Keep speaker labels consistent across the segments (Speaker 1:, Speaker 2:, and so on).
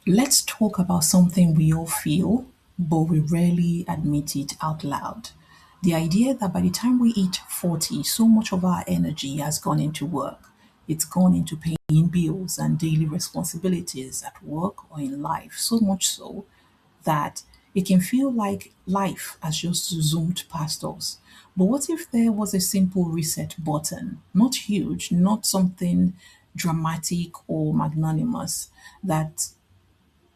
Speaker 1: Let's talk about something we all feel, but we rarely admit it out loud. The idea that by the time we hit 40, so much of our energy has gone into work. It's gone into paying bills and daily responsibilities at work or in life, so much so that it can feel like life has just zoomed past us. But what if there was a simple reset button? Not huge, not something dramatic or magnanimous, that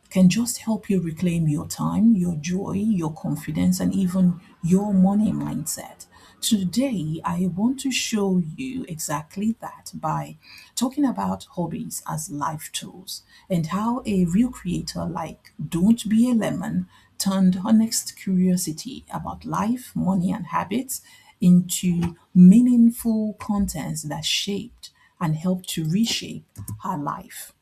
Speaker 1: can just help you reclaim your time, your joy, your confidence, and even your money mindset. Today, I want to show you exactly that by talking about hobbies as life tools and how a real creator like Don't Be a Lemon turned honest curiosity about life, money, and habits into meaningful contents that shaped and helped to reshape her life.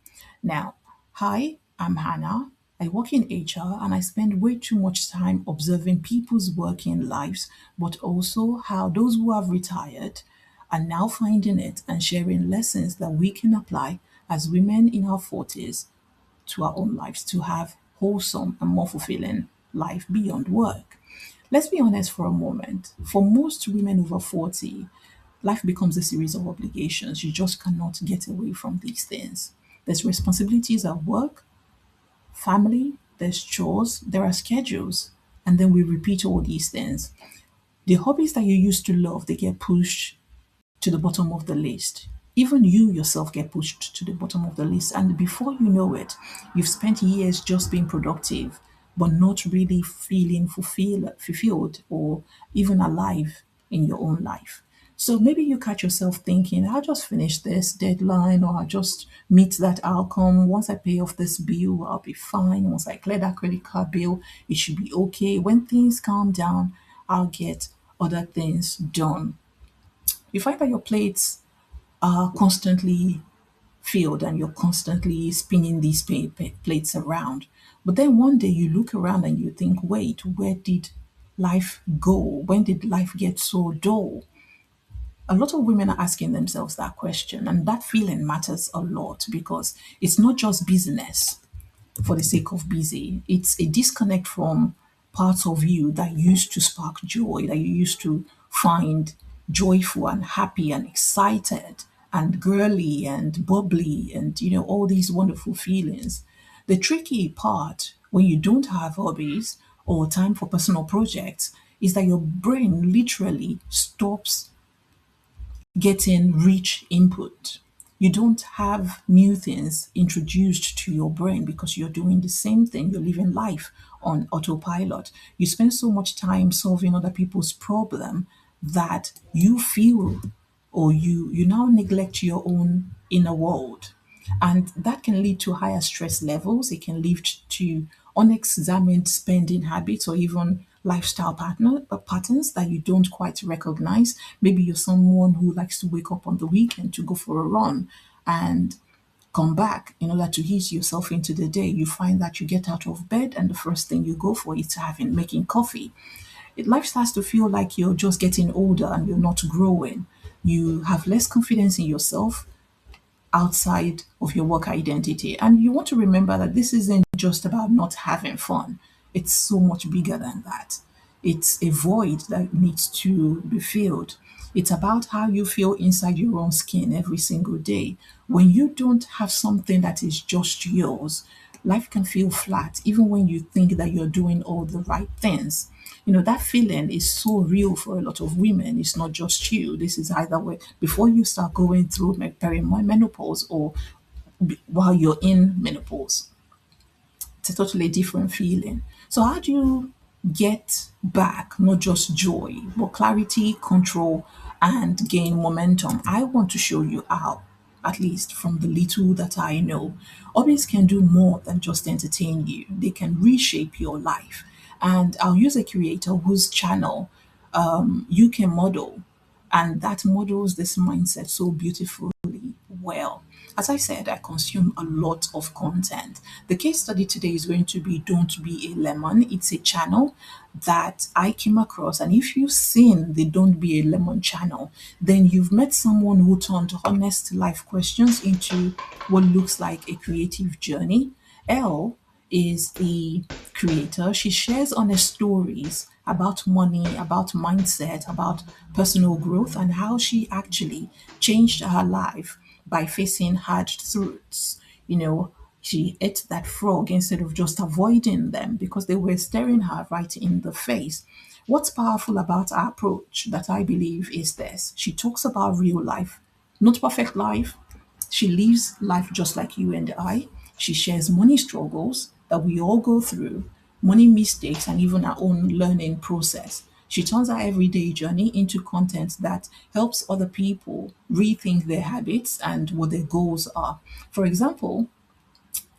Speaker 1: Now, hi, I'm Hannah. I work in HR and I spend way too much time observing people's working lives, but also how those who have retired are now finding it and sharing lessons that we can apply as women in our 40s to our own lives to have wholesome and more fulfilling life beyond work. Let's be honest for a moment. For most women over 40, life becomes a series of obligations. You just cannot get away from these things. There's responsibilities at work, family, there's chores, there are schedules, and then we repeat all these things. The hobbies that you used to love, they get pushed to the bottom of the list. Even you yourself get pushed to the bottom of the list. And before you know it, you've spent years just being productive, but not really feeling fulfilled or even alive in your own life. So maybe you catch yourself thinking, I'll just finish this deadline or I'll just meet that outcome. Once I pay off this bill, I'll be fine. Once I clear that credit card bill, it should be okay. When things calm down, I'll get other things done. You find that your plates are constantly filled and you're constantly spinning these plates around. But then one day you look around and you think, wait, where did life go? When did life get so dull? A lot of women are asking themselves that question, and that feeling matters a lot because it's not just business for the sake of busy. It's a disconnect from parts of you that used to spark joy, that you used to find joyful and happy and excited and girly and bubbly and all these wonderful feelings. The tricky part when you don't have hobbies or time for personal projects is that your brain literally stops getting rich input. You don't have new things introduced to your brain because you're doing the same thing. You're living life on autopilot. You spend so much time solving other people's problem that you feel or you now neglect your own inner world. And that can lead to higher stress levels. It can lead to unexamined spending habits or even patterns that you don't quite recognize. Maybe you're someone who likes to wake up on the weekend to go for a run and come back in order to ease yourself into the day. You find that you get out of bed and the first thing you go for is having making coffee. Life starts to feel like you're just getting older and you're not growing. You have less confidence in yourself outside of your work identity. And you want to remember that this isn't just about not having fun, it's so much bigger than that. It's a void that needs to be filled. It's about how you feel inside your own skin every single day. When you don't have something that is just yours, life can feel flat, even when you think that you're doing all the right things. That feeling is so real for a lot of women. It's not just you. This is either way before you start going through perimenopause or while you're in menopause. It's a totally different feeling. So, how do you get back not just joy, but clarity, control, and gain momentum? I want to show you how, at least from the little that I know. Hobbies can do more than just entertain you, they can reshape your life. And I'll use a creator whose channel you can model, and that models this mindset so beautifully well. As I said, I consume a lot of content. The case study today is going to be Don't Be a Lemon. It's a channel that I came across. And if you've seen the Don't Be a Lemon channel, then you've met someone who turned honest life questions into what looks like a creative journey. Elle is the creator. She shares honest stories about money, about mindset, about personal growth, and how she actually changed her life by facing hard truths. You know, she ate that frog instead of just avoiding them because they were staring her right in the face. What's powerful about our approach that I believe is this: she talks about real life, not perfect life. She lives life just like you and I. She shares money struggles that we all go through, money mistakes, and even our own learning process. She turns our everyday journey into content that helps other people rethink their habits and what their goals are. For example,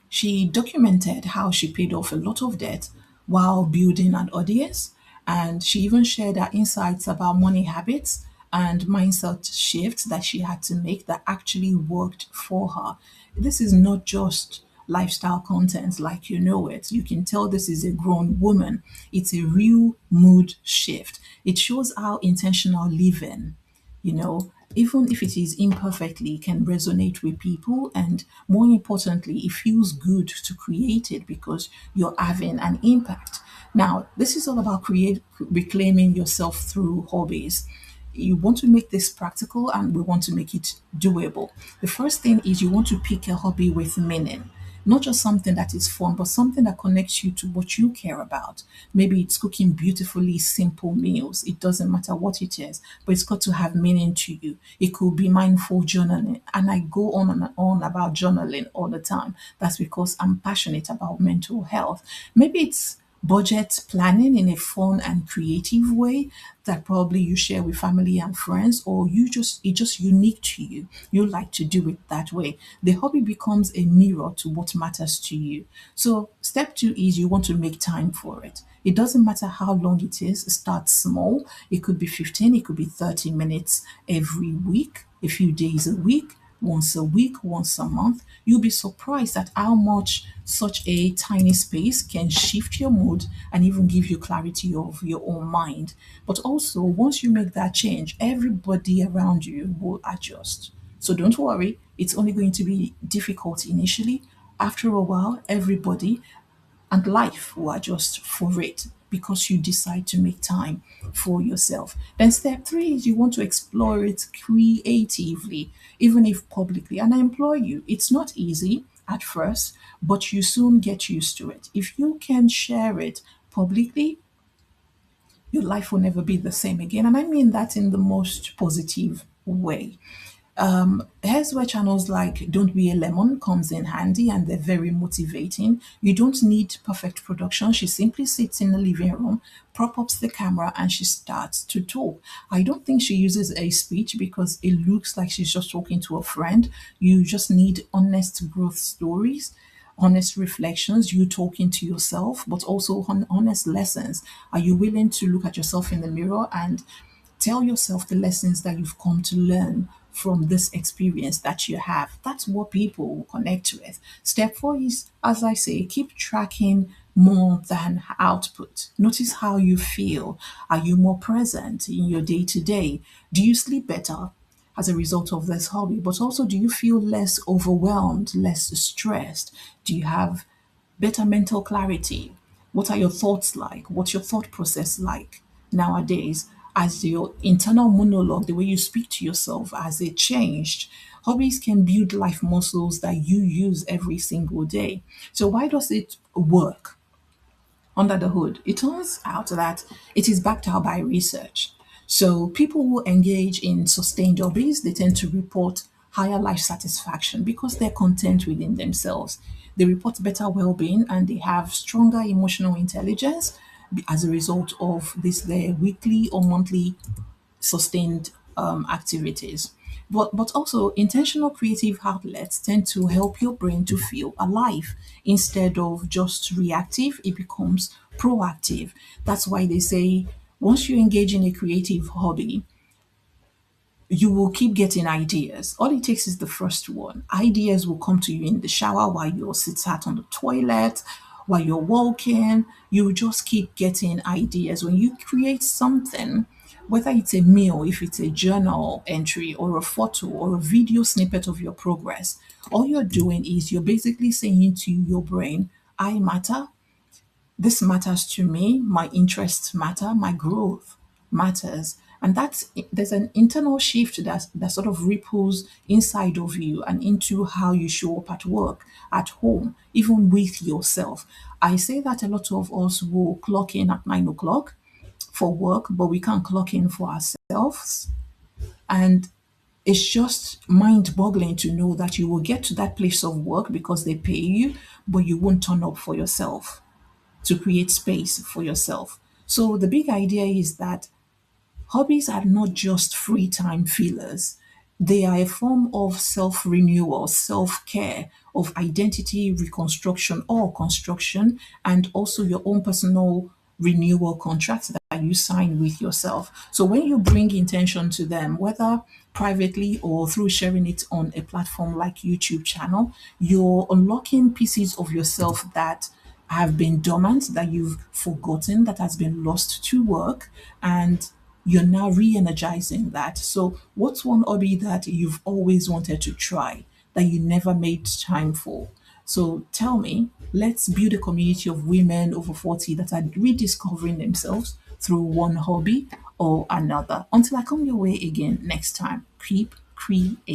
Speaker 1: she documented how she paid off a lot of debt while building an audience, and she even shared her insights about money habits and mindset shifts that she had to make that actually worked for her. This is not just lifestyle content like you know it. You can tell this is a grown woman. It's a real mood shift. It shows how intentional living, even if it is imperfectly, can resonate with people. And more importantly, it feels good to create it because you're having an impact. Now, this is all about reclaiming yourself through hobbies. You want to make this practical and we want to make it doable. The first thing is you want to pick a hobby with meaning, not just something that is fun, but something that connects you to what you care about. Maybe it's cooking beautifully simple meals. It doesn't matter what it is, but it's got to have meaning to you. It could be mindful journaling. And I go on and on about journaling all the time. That's because I'm passionate about mental health. Maybe it's budget planning in a fun and creative way that probably you share with family and friends, or it's just unique to you. You like to do it that way. The hobby becomes a mirror to what matters to you. So step two is you want to make time for it. It doesn't matter how long it is. Start small. It could be 15, it could be 30 minutes every week, a few days a week, once a week, once a month. You'll be surprised at how much such a tiny space can shift your mood and even give you clarity of your own mind. But also, once you make that change, everybody around you will adjust. So don't worry, it's only going to be difficult initially. After a while, everybody and life will adjust for it because you decide to make time for yourself. Then step three is you want to explore it creatively, even if publicly. And I implore you, it's not easy at first, but you soon get used to it. If you can share it publicly, your life will never be the same again. And I mean that in the most positive way. Here's where channels like Don't Be a Lemon comes in handy, and they're very motivating. You don't need perfect production. She simply sits in the living room, prop ups the camera, and she starts to talk. I don't think she uses a speech because it looks like she's just talking to a friend. You just need honest growth stories, honest reflections, you talking to yourself, but also honest lessons. Are you willing to look at yourself in the mirror and tell yourself the lessons that you've come to learn from this experience that you have? That's what people will connect with. Step four is, as I say, keep tracking more than output. Notice how you feel. Are you more present in your day to day? Do you sleep better as a result of this hobby? But also, do you feel less overwhelmed, less stressed? Do you have better mental clarity? What are your thoughts like? What's your thought process like nowadays? As your internal monologue, the way you speak to yourself, has it changed? Hobbies can build life muscles that you use every single day. So, why does it work? Under the hood, it turns out that it is backed up by research. So people who engage in sustained hobbies, they tend to report higher life satisfaction because they're content within themselves. They report better well-being and they have stronger emotional intelligence as a result of this their weekly or monthly sustained activities. But also intentional creative outlets tend to help your brain to feel alive instead of just reactive. It becomes proactive. That's why they say once you engage in a creative hobby, you will keep getting ideas. All it takes is the first one. Ideas will come to you in the shower while you're sat on the toilet, while you're walking. You will just keep getting ideas. When you create something, Whether it's a meal, if it's a journal entry, or a photo, or a video snippet of your progress, all you're doing is you're basically saying to your brain, I matter, this matters to me, my interests matter, my growth matters. And that's there's an internal shift that sort of ripples inside of you and into how you show up at work, at home, even with yourself. I say that a lot of us will clock in at 9 o'clock for work, but we can't clock in for ourselves. And it's just mind boggling to know that you will get to that place of work because they pay you, but you won't turn up for yourself to create space for yourself. So the big idea is that hobbies are not just free time fillers. They are a form of self renewal, self care, of identity reconstruction or construction, and also your own personal renewal contracts that you sign with yourself. So when you bring intention to them, whether privately or through sharing it on a platform like YouTube channel, you're unlocking pieces of yourself that have been dormant, that you've forgotten, that has been lost to work, and you're now re-energizing that. So what's one hobby that you've always wanted to try that you never made time for? So tell me, let's build a community of women over 40 that are rediscovering themselves through one hobby or another. Until I come your way again next time, keep creating.